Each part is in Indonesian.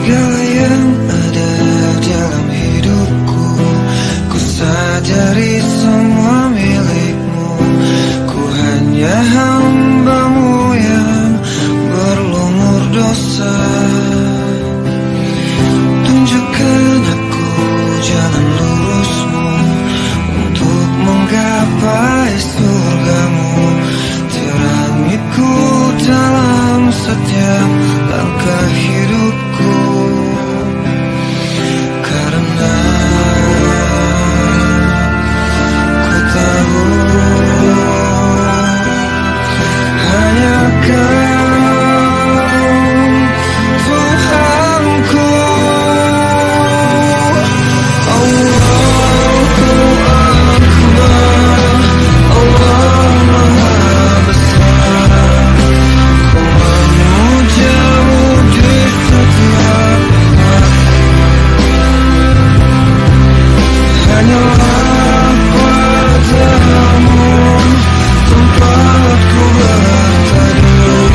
segala yang ada dalam hidupku, ku sadari semua milikmu. Ku hanya hambamu yang berlumur dosa. Tunjukkan aku jalan lurusmu untuk menggapai surgamu. Terangiku dalam setiap langkah hidupku, karena ku tahu hanya Kau Tuhanku. Allahu Akbar, Allah Maha Besar. Ku memujamu di setiap waktu. Hanyalah padamu tempat ku berteduh,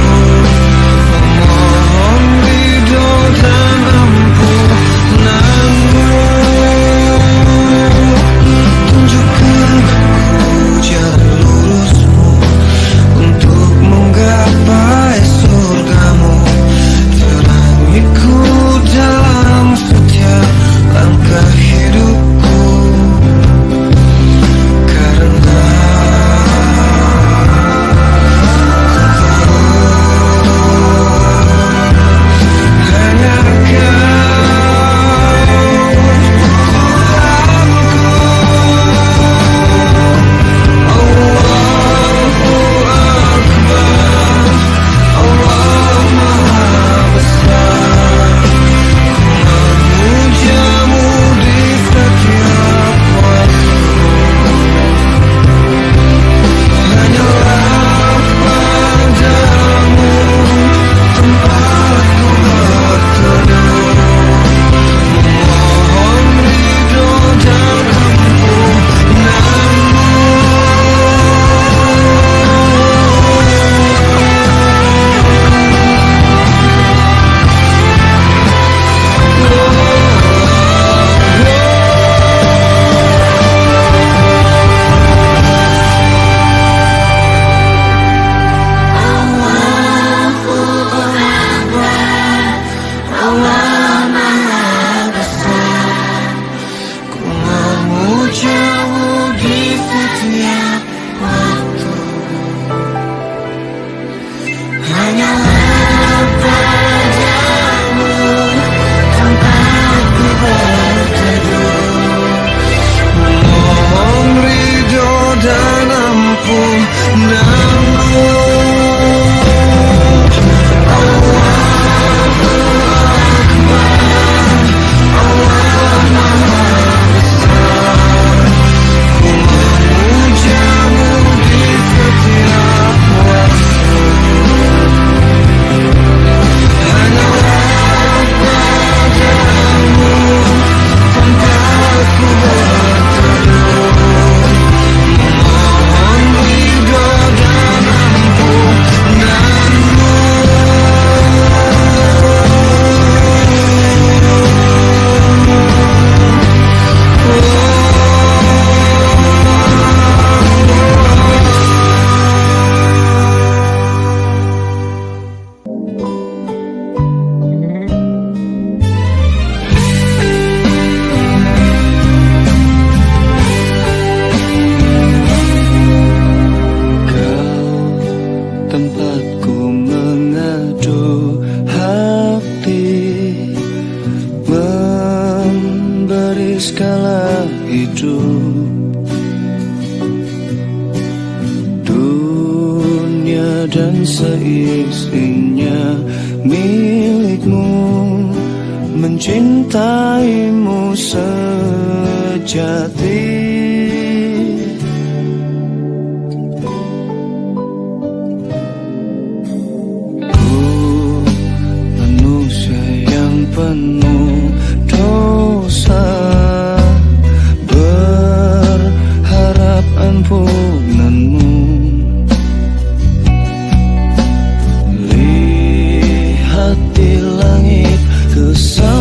memohon ridho dan ampunanmu. Tunjukkan aku jalan lurusmu untuk menggapai surgamu. Terangiku dalam setiap langkah hidupku, karena hanya Kau Tuhanku. Allahu Akbar, Allah Maha Besar. Ku memujamu di setiap waktu. Hanyalah padamu tempat ku berteduh, memohon ridho dan ampunanmu. Ku memujamu di setiap waktu. Hanyalah padamu tempat ku berteduh, memohon ridho dan ampunanmu. Allahu Akbar, Allah Maha Besar. Ku memujamu di setiap waktu. Hanyalah padamu tempat ku berteduh, memohon ridho dan ampunanmu. Kau tempatku mengadu hati, memberi skala hidup. Dunia dan seisinya milikmu, mencintaimu sejati. Manusia yang penuh dosa, berharap ampunanmu. Lihat di langit kesal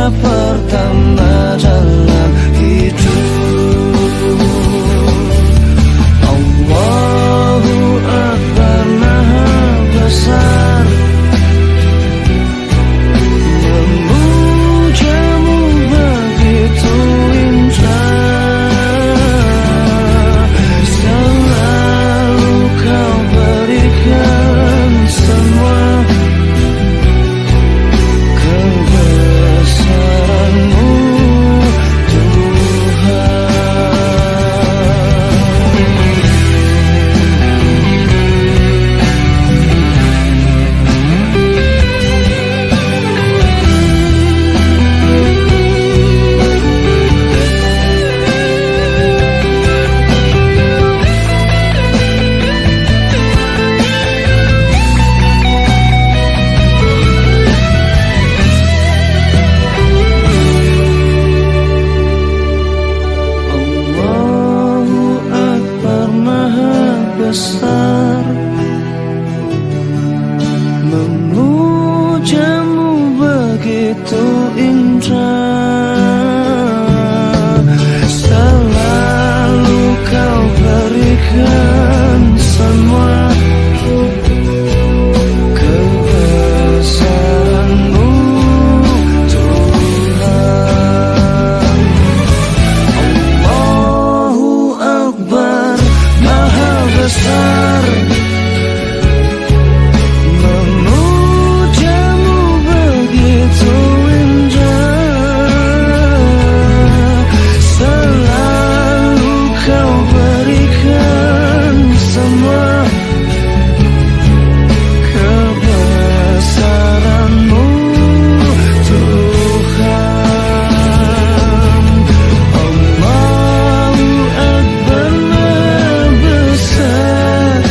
pertama dalam hidup. Allahu Akbar Maha Besar, memujamu begitu indah. Selalu kau berikan semua kebesaranmu, besar, memujamu begitu indah. Selalu kau berikan semua kebesaranmu, Tuhan. Allahu Akbar Maha Besar, memujamu begitu indah. Selalu kau berikan semua kebesaranmu, Tuhan. Allahu Akbar Maha Besar,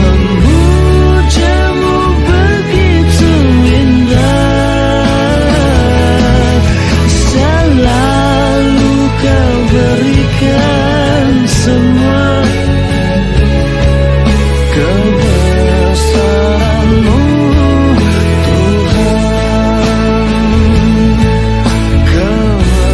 memujamu begitu indah. Selalu kau berikan semua kebesaranmu, Tuhan. Kebesaranmu,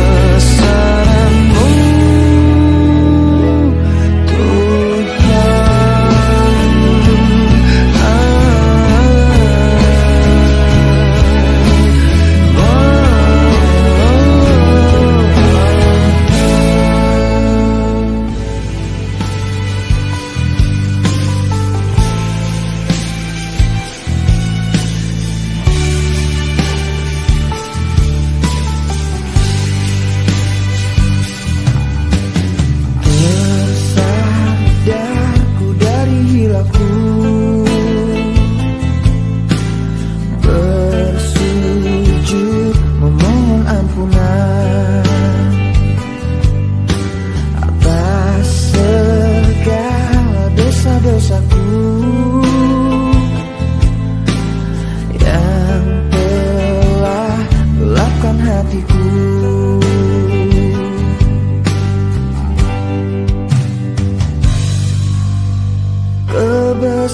tersadarku dari hilafku, bersujud memohon ampunan atas segala dosa-dosaku yang telah gelapkan hatiku.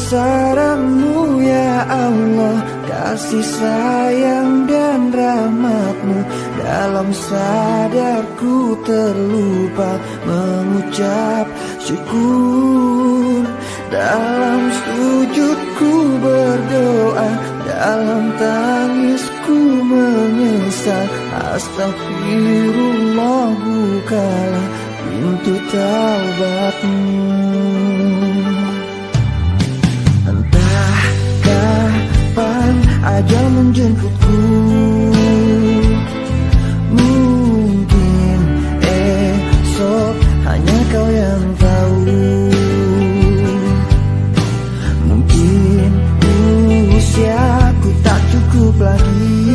Kebesaran-Mu ya Allah, kasih sayang dan rahmat-Mu, dalam sadarku terlupa mengucap syukur. Dalam sujudku berdoa, dalam tangisku menyesal. Astagfirullah, bukalah pintu taubat-Mu. Entah kapan ajal menjemputku, mungkin esok hanya Kau yang tahu. Mungkin usiaku tak cukup lagi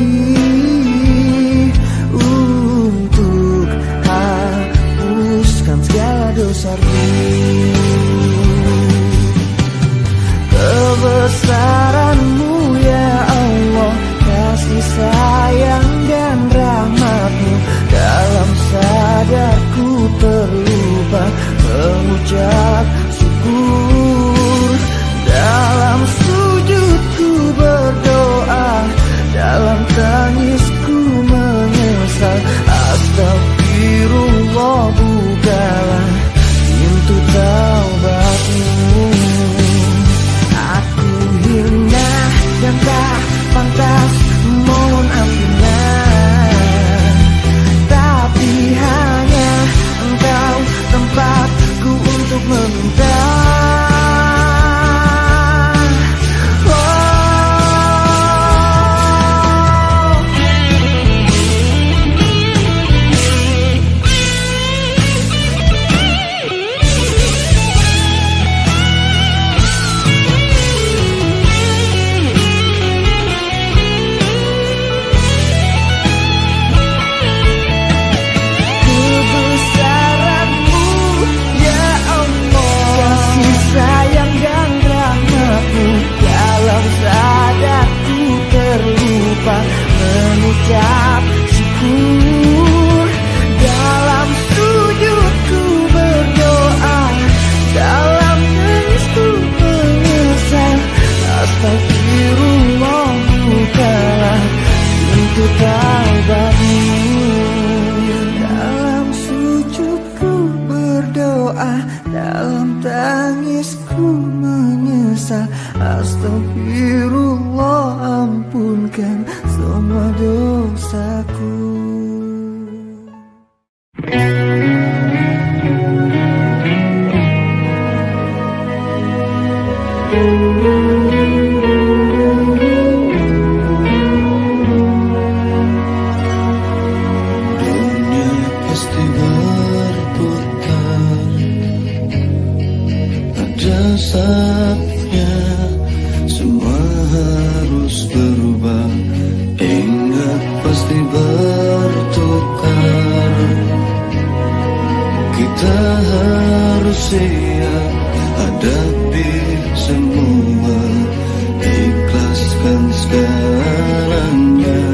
untuk hapuskan segala dosaku. Kebesaran-Mu ya Allah, kasih sayang dan rahmat-Mu, dalam sadarku terlupa mengucap syukur. Dalam sujudku berdoa, dalam tangis menyesal. Astagfirullah, ampunkan semua dosaku. Saatnya semua harus berubah. Ingat pasti bertukar. Kita harus siap hadapi semua. Ikhlaskan segalanya.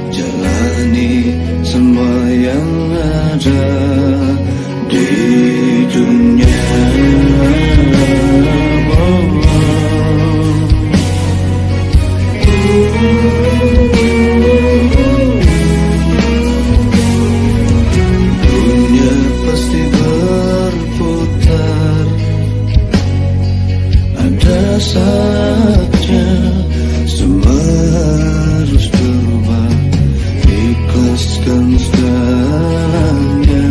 Jalani semua yang ada di dunia. Dunia pasti berputar. Ada saatnya semua harus berubah. Ikhlaskan segalanya.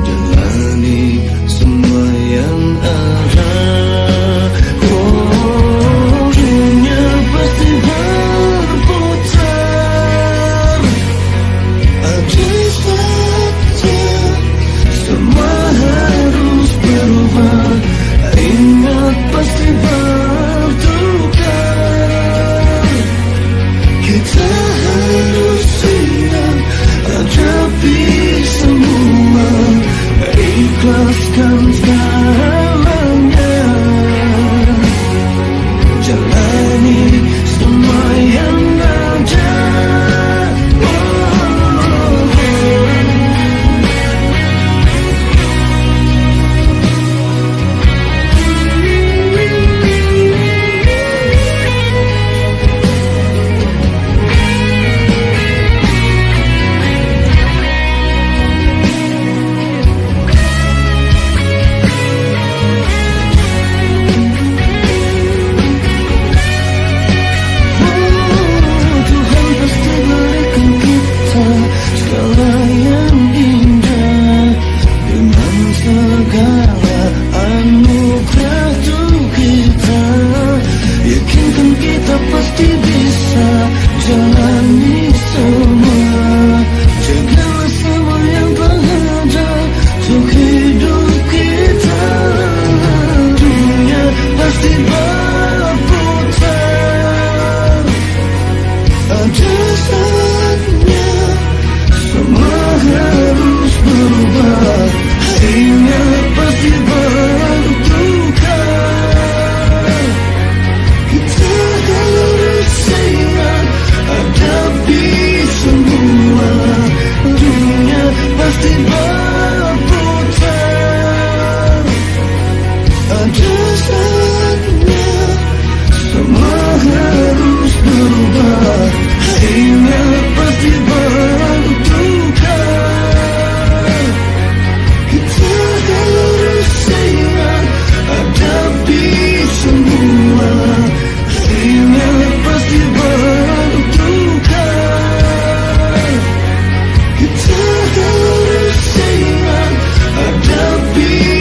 Jalani semua yang ada. Oh, dunia pasti berputar. Ada saatnya semua harus berubah. Ingat pasti bertukar. Kita harus siap hadapi semua. Ikhlaskan segalanya. Jalani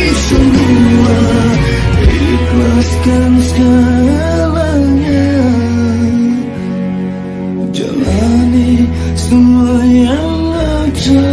semua yang ada.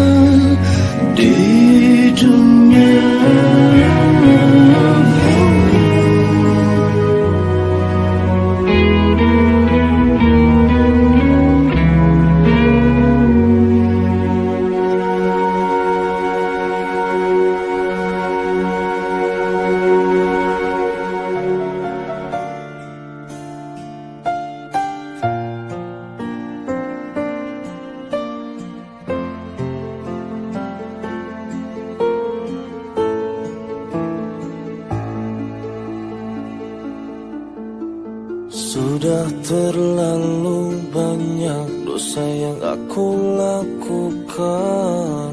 Sudah terlalu banyak dosa yang aku lakukan,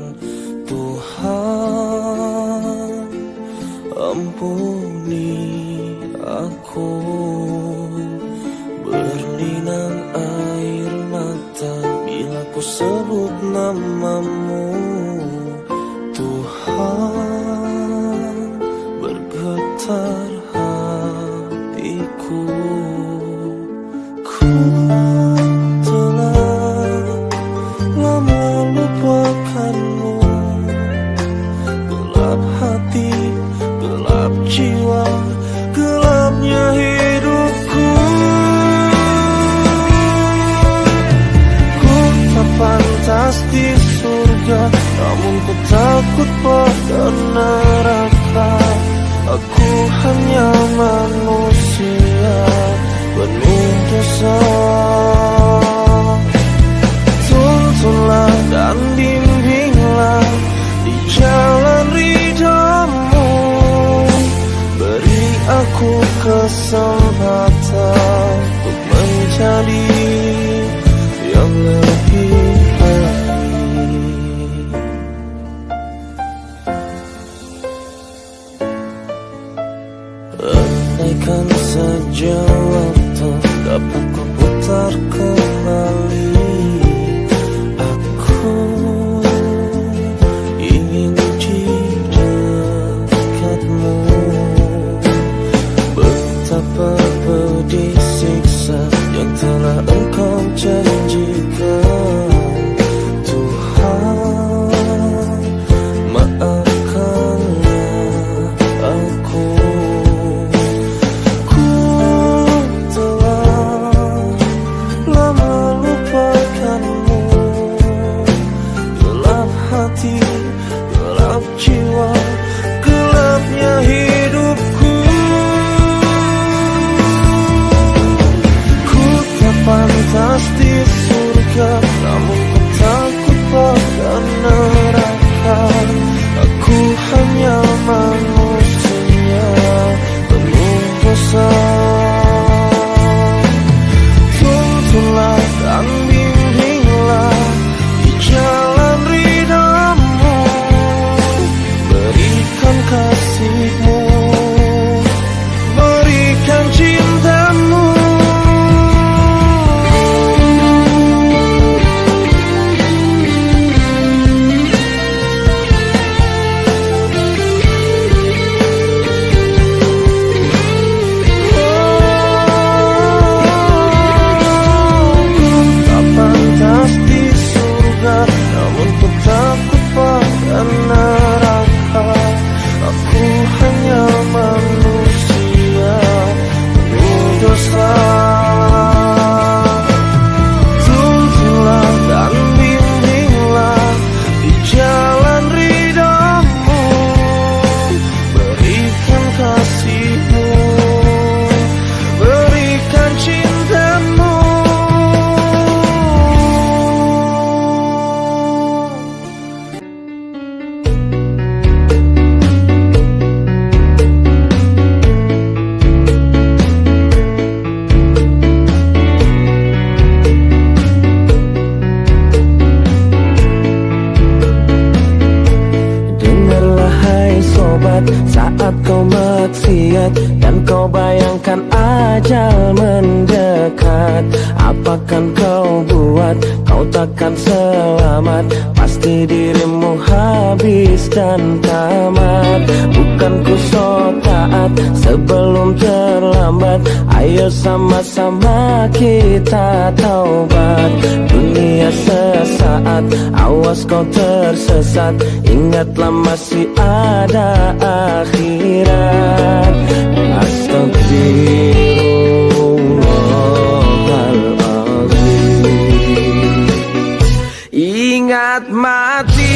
Tuhan. ampuni aku. Berlinang air mata bila ku sebut namamu. Tuhan, bergetar hatiku. Ku telah lama lupakanmu. Gelap hati, gelap jiwa, gelapnya hidupku. Ku tak pantas di surga, namun ku takut pada neraka. Aku hanya manusia penuh dosa. Tuntunlah dan bimbinglah di jalan ridhamu. Beri aku kesempatan untuk menjadi yang lebih baik. Andaikan saja waktu dapat ku putar kembali, aku ingin di dekatmu. Betapa pedih siksa yang telah Engkau janjikan. Tuhan, maafkanlah aku. Ku telah lama lupakanmu. Gelap hati, gelap jiwa, gelapnya hidupku. Ku tak pantas di surga, namun ku takut pada neraka. Aku hanya manusia penuh dosa. Tuntunlah dan bimbinglah di jalan ridhamu. Berikan kasih-Mu, berikan cinta-Mu. Tak pantas di surga, namun ku takut pada neraka. Aku hanya manusia penuh dosa. Tuntunlah dan bimbinglah di jalan ridhamu. Berikan kasih-Mu, berikan cinta-Mu. Dengarlah hai sobat, saat kau maksiat dan kau bayangkan ajal mendekat, apakan kau buat? Kau takkan selamat, pasti dirimu habis dan tamat. Bukan ku so taat sebelum terlambat, ayo sama-sama kita taubat. Dunia sesaat, awas kau tersesat, ingatlah masih ada akhirat. Astagfirullahaladzim. Ingat mati,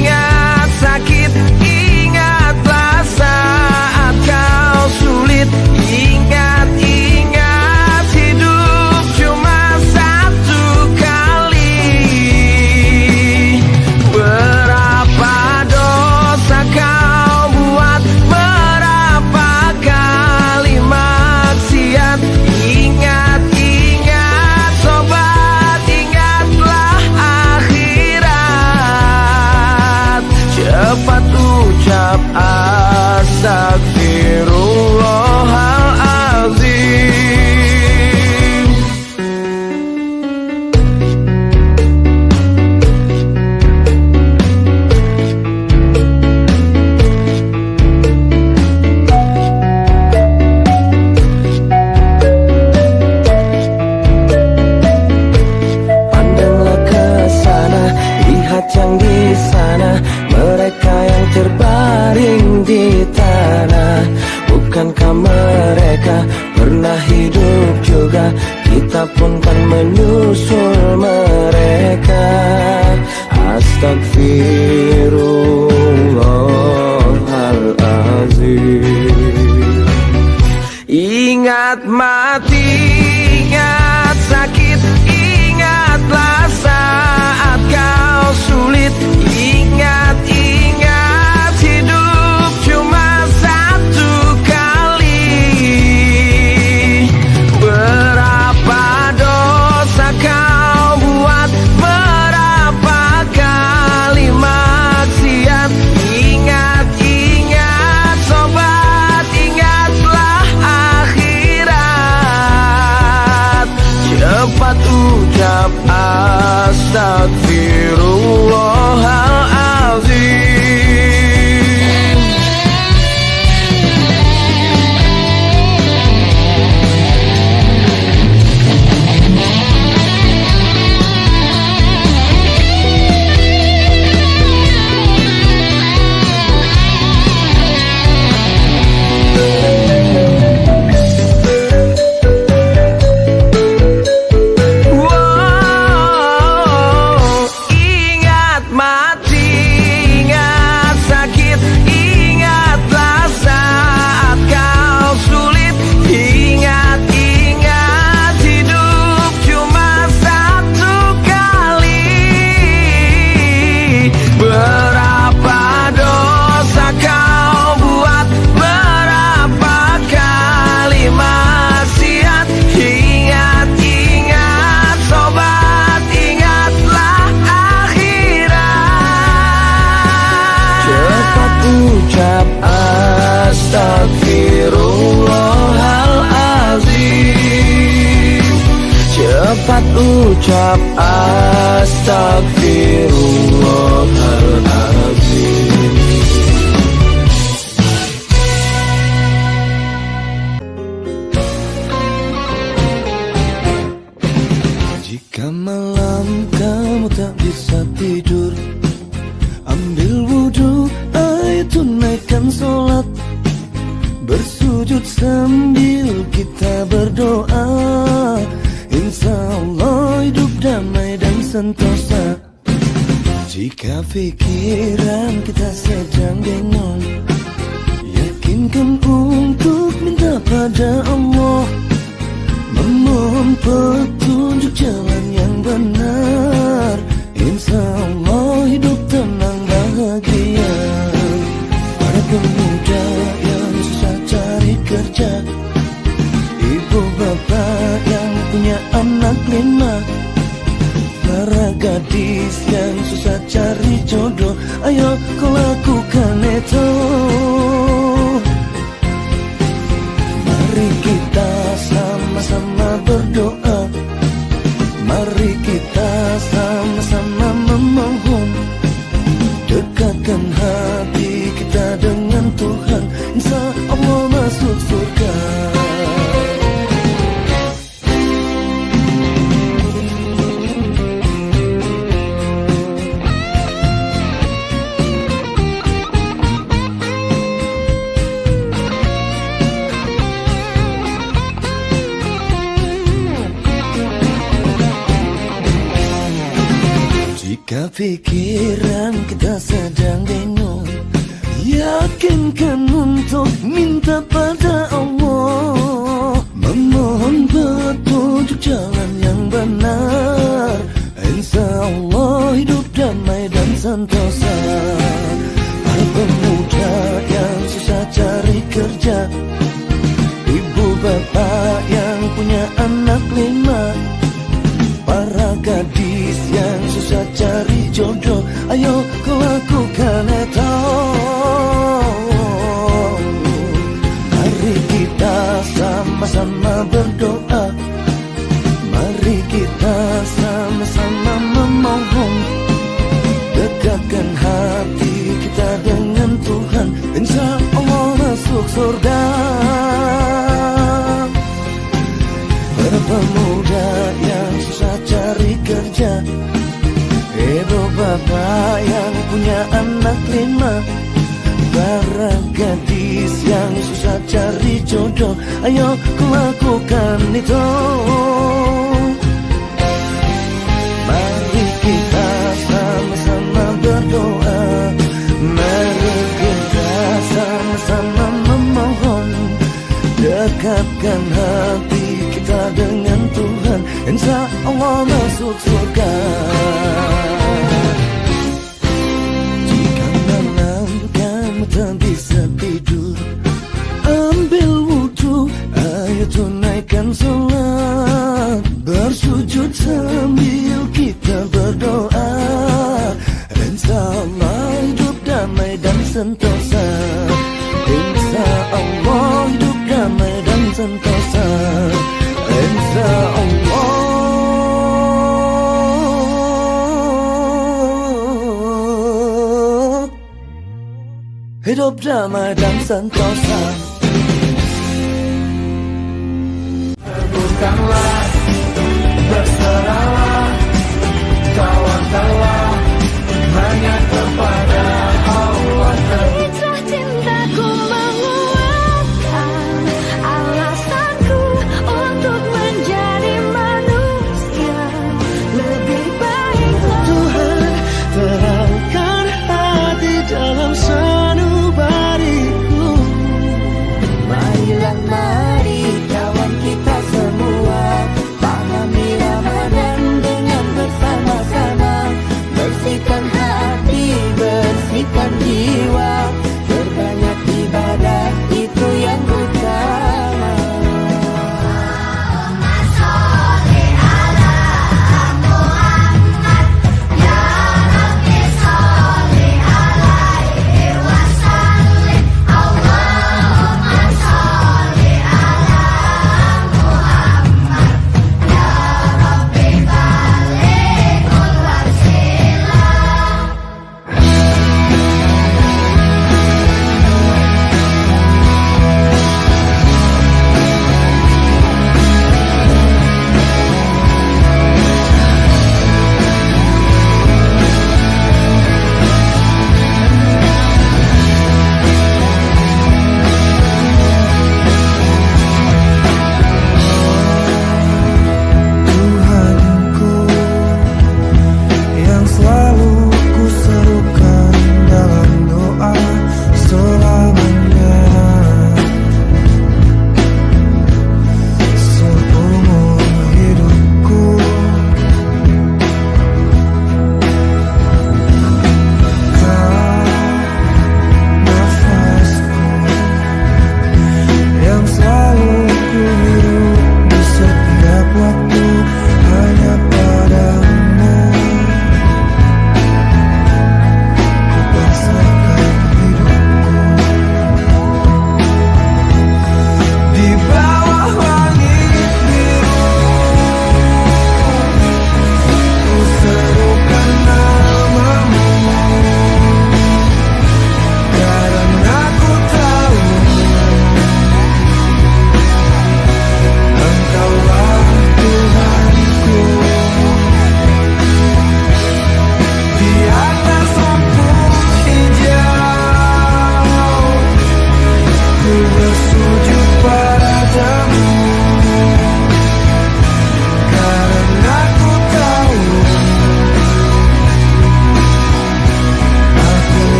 ingat sakit, ingatlah saat kau sulit. Ingat, ingat hidup cuma satu kali. Berapa dosa kau buat Astagfirullahaladzim. Pandanglah ke sana, lihat yang di sana, mereka yang terbaring di tanah. Bukankah mereka pernah hidup juga? Kita pun kan menyusul mereka. Astagfirullahaladzim. Ingat mati, ingat sakit, ingatlah saat kau sulit. Ingat, ingat hidup cuma satu kali. Berapa dosa kau buat, berapa kali maksiat. Ingat, ingat sobat, ingatlah akhirat. Cepat ucap astagfirullahaladzim. Ingat mati, ingat sakit, ingatlah saat kau sulit. Ingat, ingat hidup cuma satu kali. Berapa dosa kau buat, berapa kali maksiat. Ingat, ingat sobat, ingatlah akhirat. Cepat ucap astagfirullahaladzim. Cepat ucap astagfirullahaladzim. Jika malam kamu tak bisa tidur, ambil wudhu, ayo tunaikan sholat. Bersujud sambil kita berdoa, insya Allah hidup damai dan sentosa. Jika pikiran kita sedang bingung, yakinkan untuk minta pada Allah, memohon petunjuk jalan yang benar. Insya Allah hidup tenang bahagia. Para pemuda yang susah cari kerja, ibu bapak yang punya anak 5, para gadis yang susah cari jodoh, ayo kau lakukan itu. Mari kita sama-sama berdoa, mari kita sama-sama memohon. Dekatkan hati kita dengan Tuhan, insya Allah masuk surga. Jika pikiran kita sedang bingung, yakinkan untuk minta pada Allah, memohon petunjuk jalan yang benar. Insya Allah hidup damai dan sentosa. Para pemuda yang susah cari kerja, ibu bapak yang punya anak 5, para gadis yang susah cari jodoh, ayo kau lakukan itu. surga. Pemuda yang susah cari kerja, ibu bapak yang punya anak 5, para gadis yang susah cari jodoh, ayo lakukan itu. Mari kita sama-sama berdoa, mari kita sama-sama memohon, dekatkan hati kita dengan Tuhan, insya Allah masuk surga. Jika malam kamu tak bisa tidur, ambil wudhu, ayo tunaikan sholat, bersujud sambil kita berdoa, insya Allah hidup damai dan sentosa, insya Allah hidup damai dan sentosa, insya Allah hidup damai dan sentosa. Bukanlah, berserahlah, tawakallah hanya kepada Allah. Hijrah cintaku menguatkan alasanku untuk menjadi manusia lebih baik. Tuhan terangkan hati dalam sanubariku. Marilah mari kawan kita semua pahami Ramadan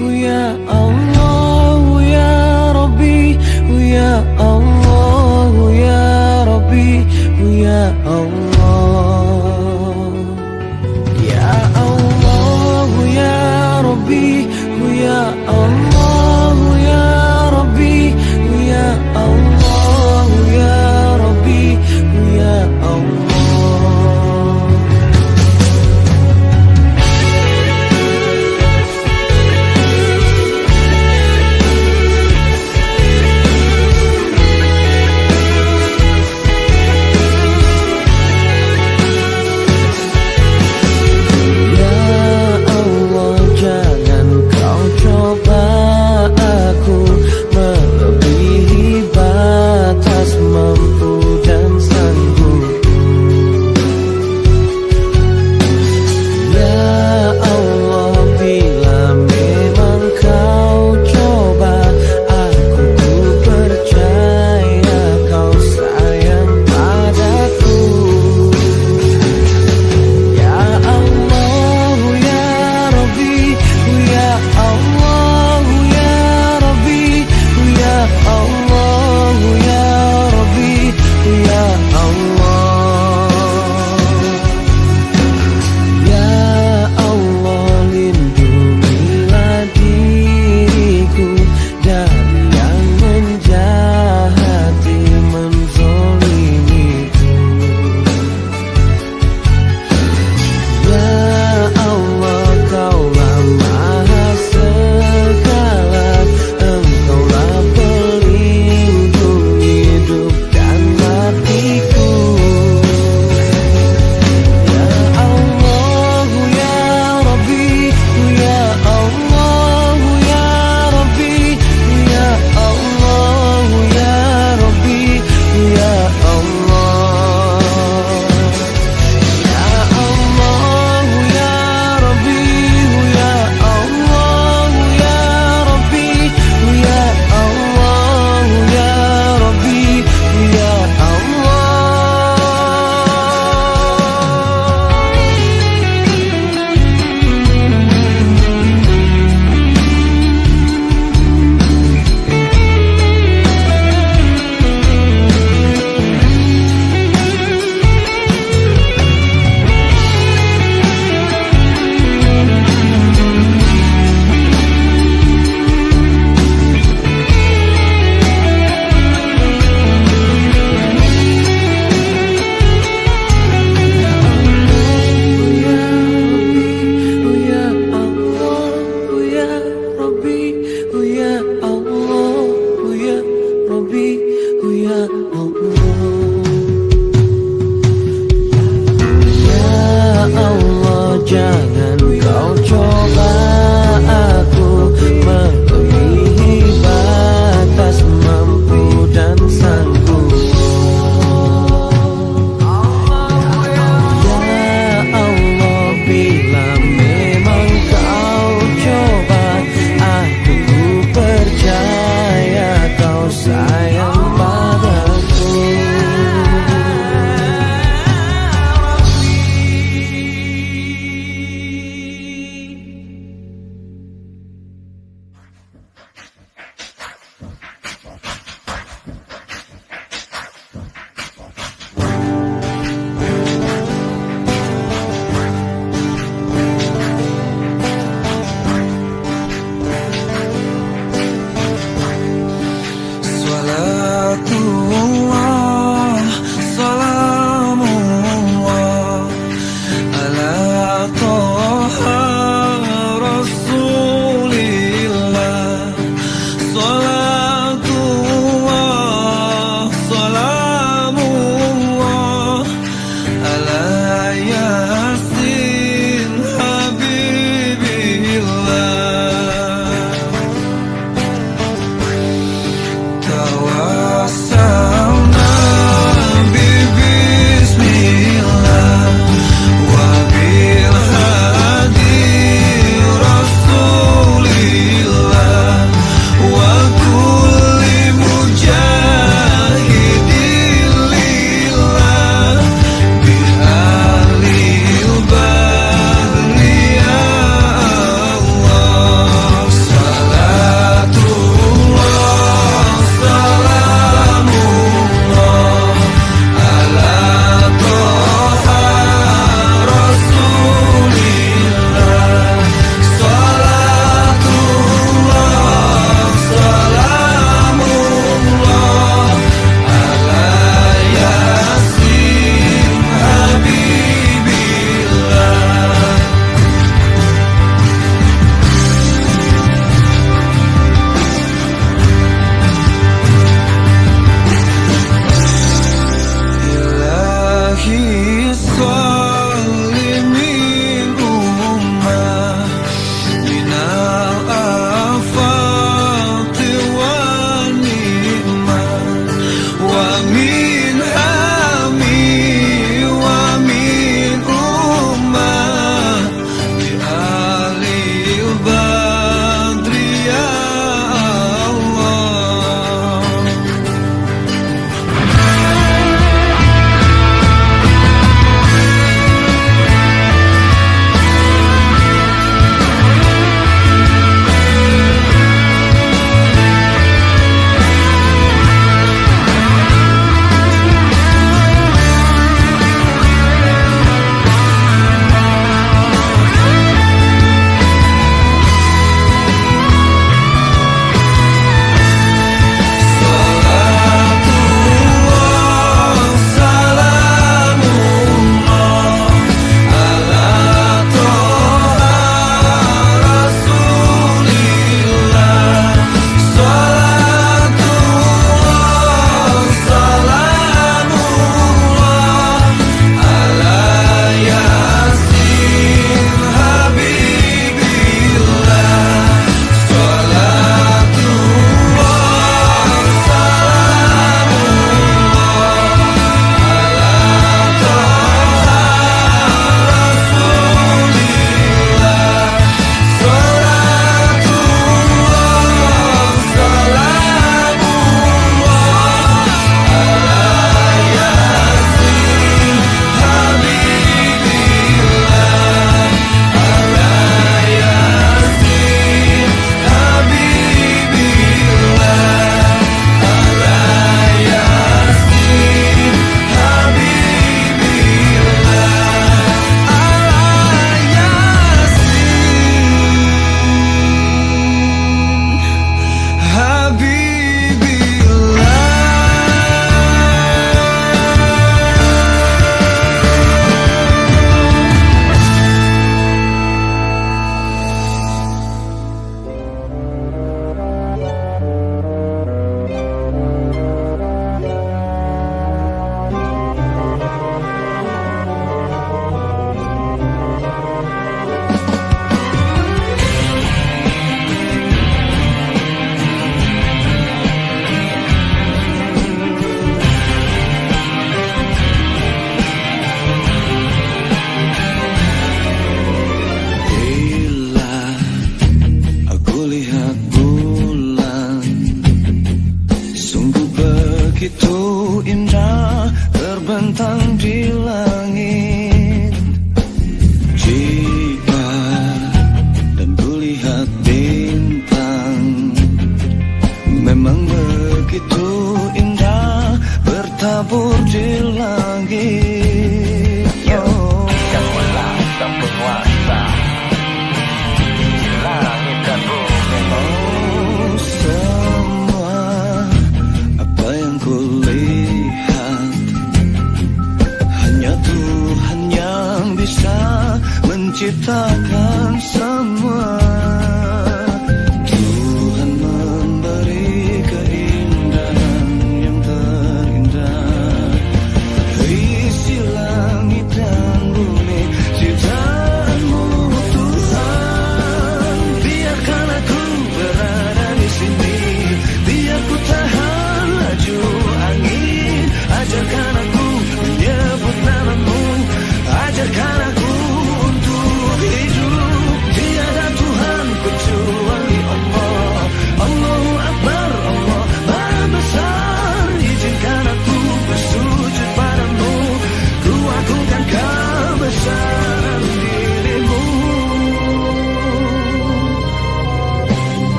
ya Allah, ya Rabbi, ya Allah, ya Rabbi, ya Allah, ya Allah, ya Rabbi, ya Allah, ya Rabbi, ya Allah, ya Rabbi, ya Allah.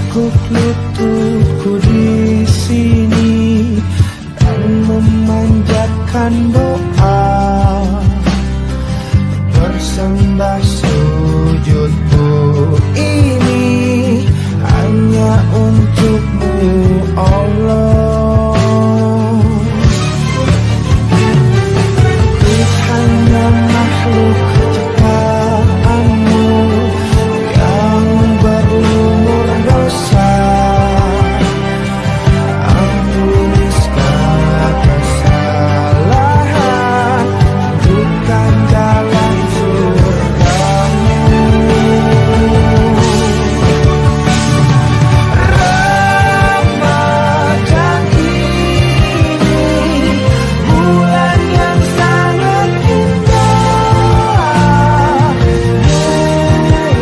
Tekuk lututku di sini dan memanjatkan doa, bersembah sujudku ini hanya untukmu Allah. Ku hanya makhluk ciptaanmu yang berlumur dosa. Ampuni segala kesalahan, bukan jalan surgamu. Ramadan ini bulan yang sangat indah,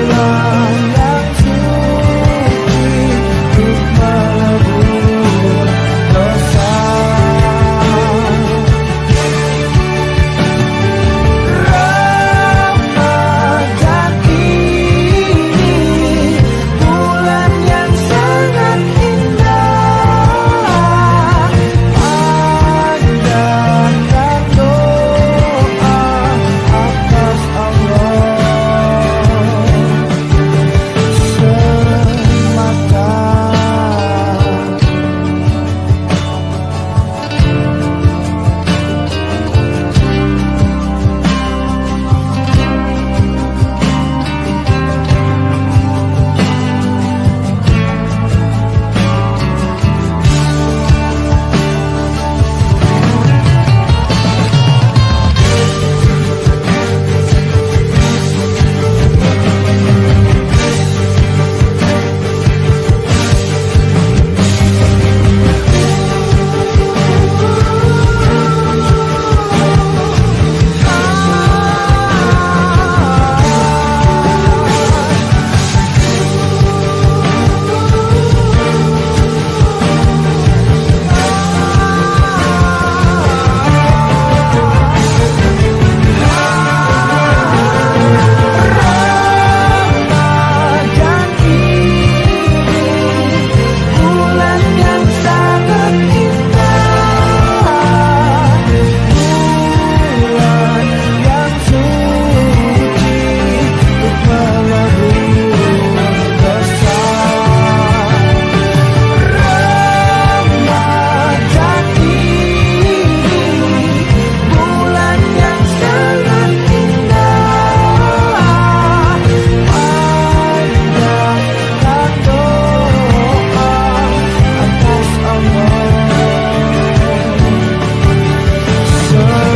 bulan yang suci untuk melebur dosa. Ramadan ini bulan yang sangat indah, panjatkan doa atas Allah semata. Ramadan ini bulan yang sangat indah, bulan yang suci untuk melebur dosa. Ramadan ini bulan yang sangat indah, panjatkan doa atas Allah semata.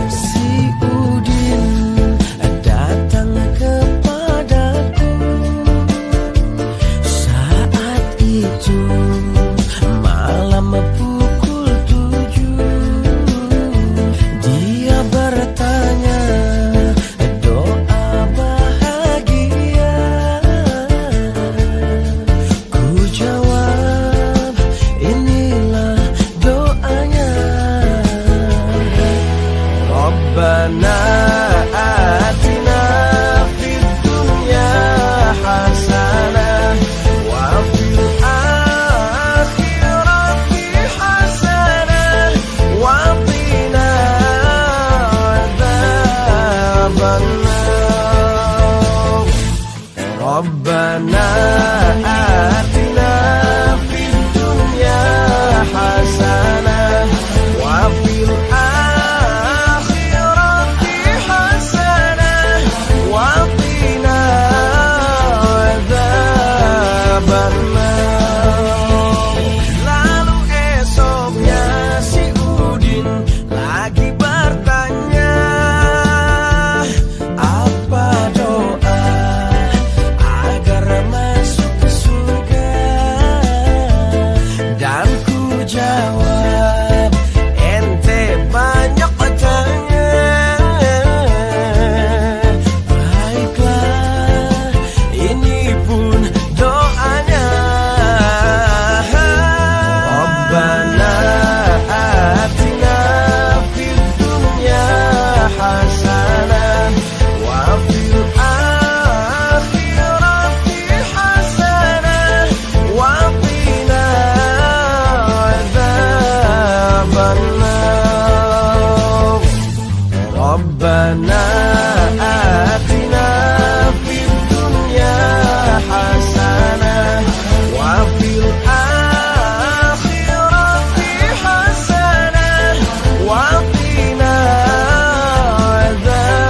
Si Udin datang kepadaku saat itu malam pukul 7. Dia bertanya doa bahagia. Ku jawab inilah doanya. Rabbana atina fid dunya hasanah wa fil akhirati hasanah wa qina adzabannar. Rabbana atina fid dunya hasanah wa fil akhirati hasanah wa Rabbana atina fid dunya hasanah wa fil akhirati hasanah wa qina adzabannar.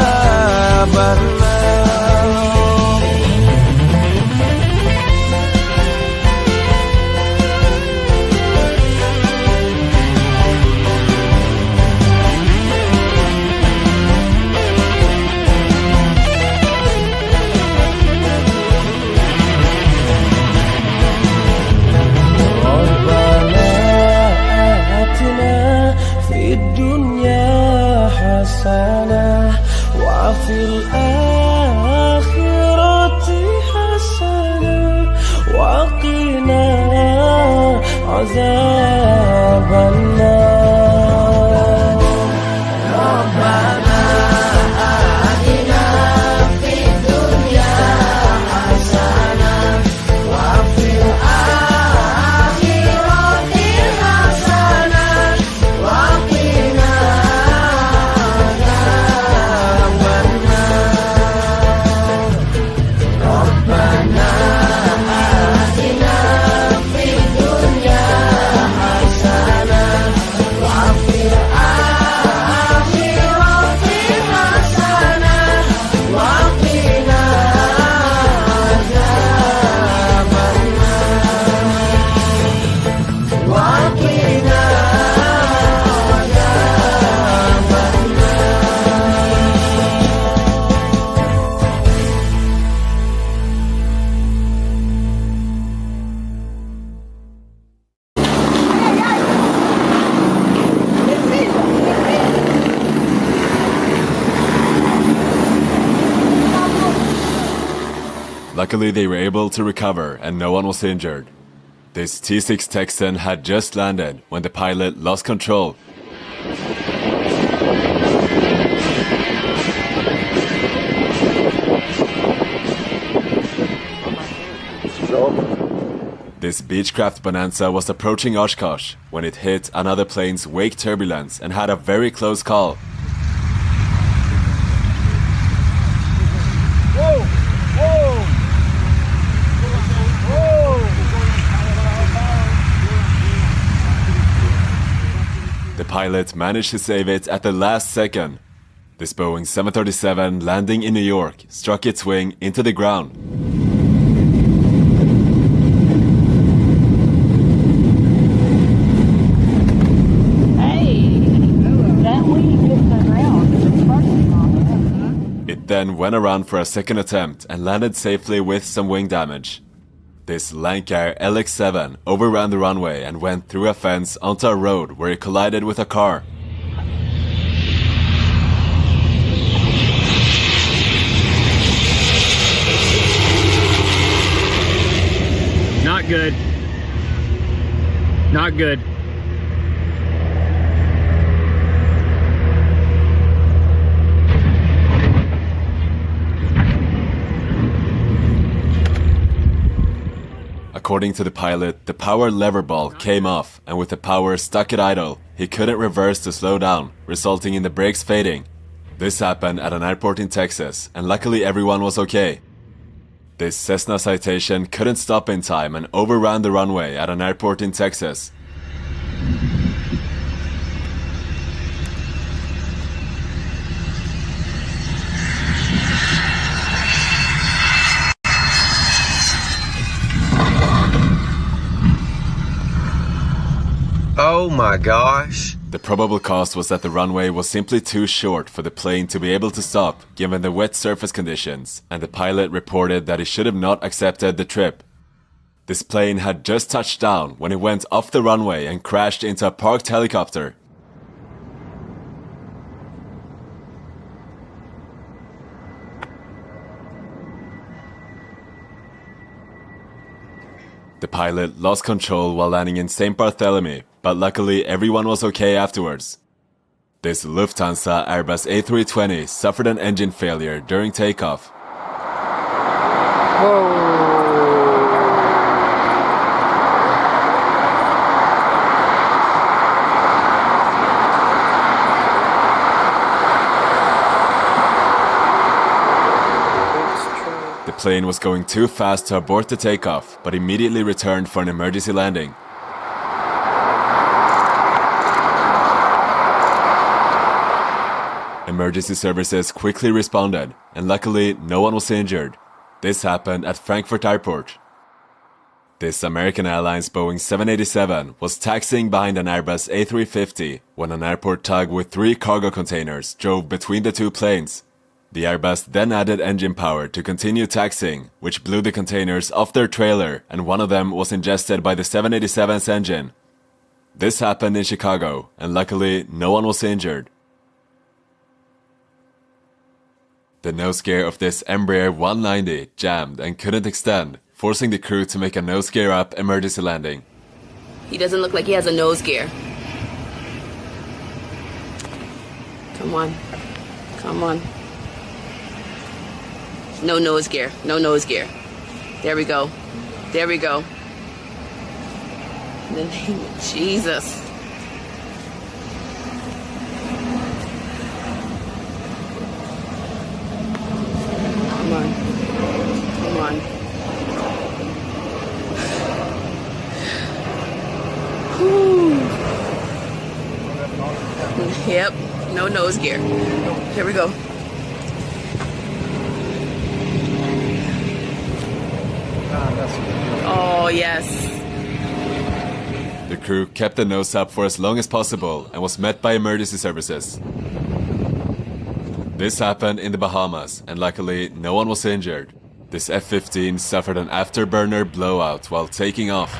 حسنة وفي الآخرة حسنة وقنا عذاب النار. ربنا آتنا في الدنيا حسنة وفي الآخرة حسنة وقنا Luckily, they were able to recover and no one was injured. This T6 Texan had just landed when the pilot lost control. This Beechcraft Bonanza was approaching Oshkosh when it hit another plane's wake turbulence and had a very close call. The pilot managed to save it at the last second. This Boeing 737 landing in New York struck its wing into the ground. It then went around for a second attempt and landed safely with some wing damage. This Lancair LX-7 overran the runway and went through a fence onto a road where it collided with a car. Not good. Not good. According to the pilot, the power lever ball came off, and with the power stuck at idle, he couldn't reverse to slow down, resulting in the brakes fading. This happened at an airport in Texas, and luckily everyone was okay. This Cessna Citation couldn't stop in time and overran the runway at an airport in Texas. Oh my gosh. The probable cause was that the runway was simply too short for the plane to be able to stop given the wet surface conditions, and the pilot reported that he should have not accepted the trip. This plane had just touched down when it went off the runway and crashed into a parked helicopter. The pilot lost control while landing in St. Barthélemy, but luckily everyone was okay afterwards. This Lufthansa Airbus A320 suffered an engine failure during takeoff. plane was going too fast to abort the takeoff, but immediately returned for an emergency landing. Emergency services quickly responded, and luckily no one was injured. This happened at Frankfurt Airport. This American Airlines Boeing 787 was taxiing behind an Airbus A350 when an airport tug with 3 cargo containers drove between the 2 planes. The Airbus then added engine power to continue taxiing, which blew the containers off their trailer, and one of them was ingested by the 787's engine. This happened in Chicago, and luckily no one was injured. The nose gear of this Embraer 190 jammed and couldn't extend, forcing the crew to make a nose gear up emergency landing. He doesn't look like he has a nose gear. Come on. Come on. No nose gear. No nose gear. There we go. There we go. In the name of Jesus. Come on. Come on. Whew. Yep. No nose gear. Here we go. Oh, yes. The crew kept the nose up for as long as possible and was met by emergency services. This happened in the Bahamas, and luckily no one was injured. This F-15 suffered an afterburner blowout while taking off.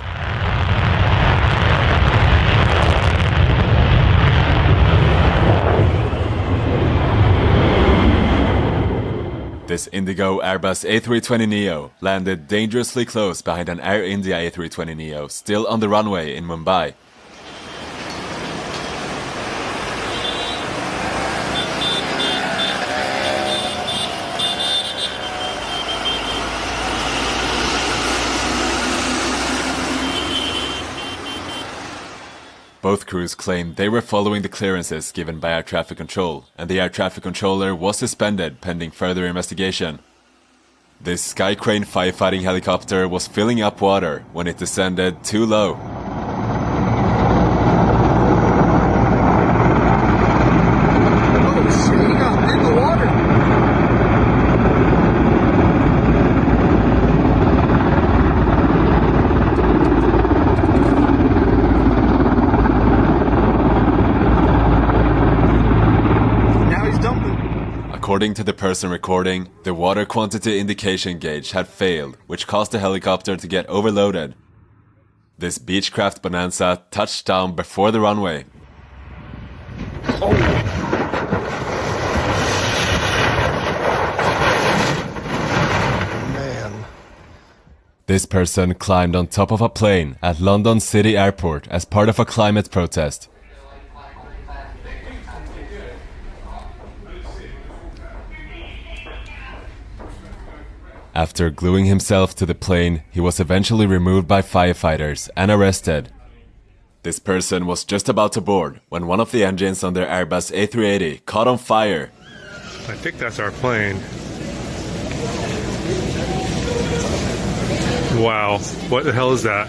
This Indigo Airbus A320neo landed dangerously close behind an Air India A320neo still on the runway in Mumbai. Both crews claimed they were following the clearances given by air traffic control, and the air traffic controller was suspended pending further investigation. This Sky Crane firefighting helicopter was filling up water when it descended too low. Oh shit, he got in the water. According to the person recording, the water quantity indication gauge had failed, which caused the helicopter to get overloaded. This Beechcraft Bonanza touched down before the runway. Man. This person climbed on top of a plane at London City Airport as part of a climate protest. After gluing himself to the plane, he was eventually removed by firefighters and arrested. This person was just about to board when one of the engines on their Airbus A380 caught on fire. I think that's our plane. Wow, what the hell is that?